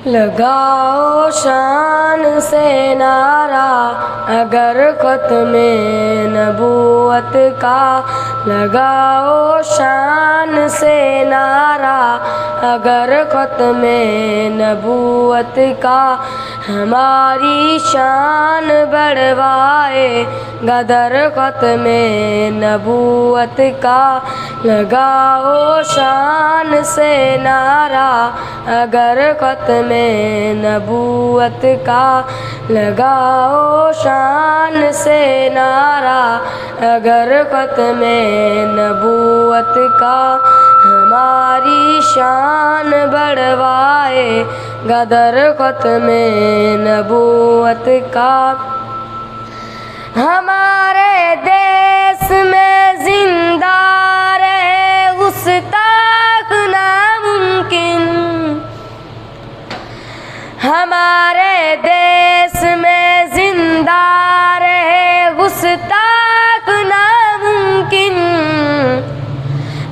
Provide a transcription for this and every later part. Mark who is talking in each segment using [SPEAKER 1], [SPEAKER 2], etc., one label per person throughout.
[SPEAKER 1] لگاؤ شان سے نعرہ اگر ختم نبوت کا، لگاؤ شان سے نعرہ اگر ختم نبوت کا، ہماری شان بڑھوائے گا در ختم نبوت کا، لگاؤ شان سے نعرہ اگر ختم نبوت کا، لگاؤ شان سے نعرہ اگر ختم نبوت کا، ہماری شان بڑھوائے گا در ختم نبوت کا، ہمارے دیس میں زندہ رہے گستاخ ناممکن، ہمارے دیس میں زندہ رہے گستاخ ناممکن،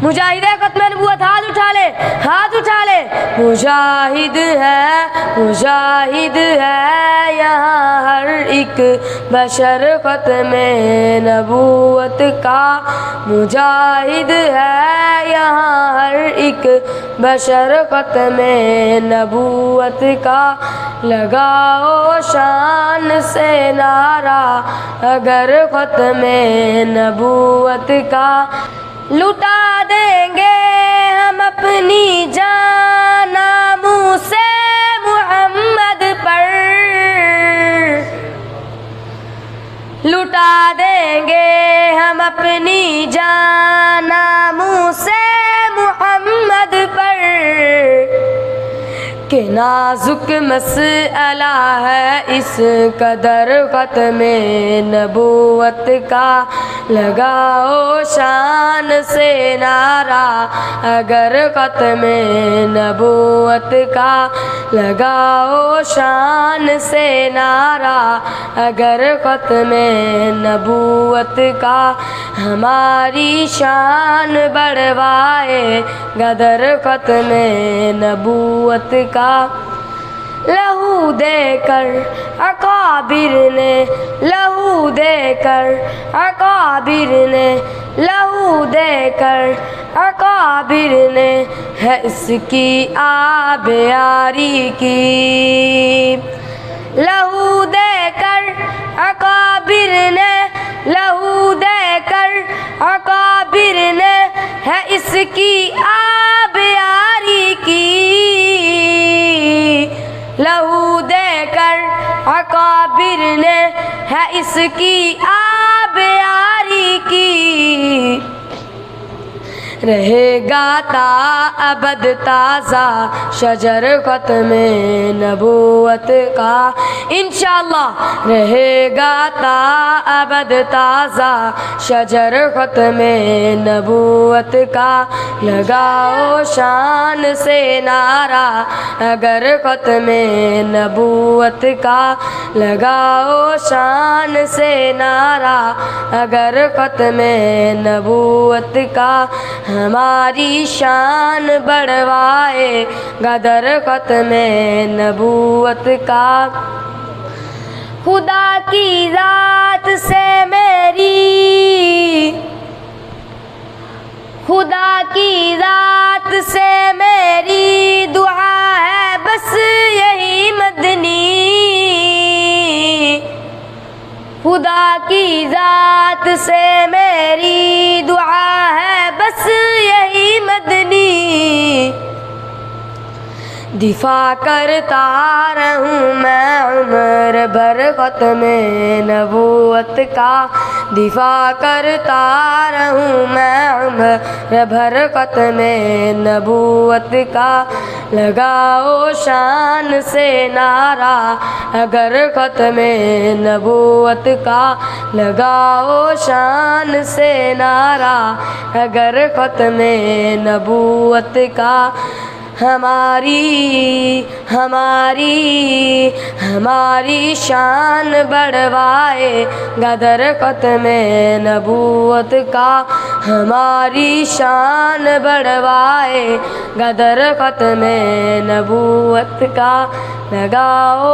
[SPEAKER 1] مجاہد ختم نبوت ہاتھ اٹھا لے، ہاتھ اٹھا لے، مجاہد ہے یہاں ہر ایک بشر ختم نبوت کا، مجاہد ہے یہاں ہر ایک بشر ختم نبوت کا، لگاؤ شان سے نعرہ اگر ختم نبوت کا، لٹا دیں گے ہم اپنی جان ناموس محمد پر، لٹا دیں گے ہم اپنی جان ناموس محمد پر، کہ نازک مسئلہ ہے اس قدر ختم نبوت کا، لگاؤ شان سے نعرہ اگر ختم نبوت کا، لگاؤ شان سے نعرہ اگر ختم نبوت کا، ہماری شان بڑھوائے گا در ختم نبوت کا، لہو دے کر اکابر نے، لہو دے کر اکابر نے، لہو دے کر اکابر نے ہے اس کی آبیاری کی، لہو دے کر اکابر نے، لہو دے کر اکابر نے ہے اس کی آبیاری کی، لہو دے کر اکابر نے ہے اس کی آبیاری کی، رہے گا تا ابد تازہ شجر ختم نبوت کا، انشاءاللہ رہے گا تا ابد تازہ شجر ختم نبوت کا، لگاؤ شان سے نعرہ اگر ختم نبوت کا، لگاؤ شان سے نعرہ اگر ختم نبوت کا، ہماری شان بڑھوائے گا در ختم نبوت کا، خدا کی ذات سے میری، خدا کی ذات سے میری دعا ہے بس یہی مدنی، خدا کی ذات سے میری دعا ہے بس یہی مدنی، دفاع کرتا رہوں میں عمر بھر ختم نبوت کا، دفاع کرتا رہوں میں عمر بھر ختم نبوت کا، لگاؤ شان سے نعرہ اگر ختم نبوت کا، لگاؤ شان سے نعرہ اگر ختم نبوت کا، ہماری شان بڑھوائے گدر ختم نبوت کا، ہماری شان بڑھوائے گدر ختم نبوت کا، لگاؤ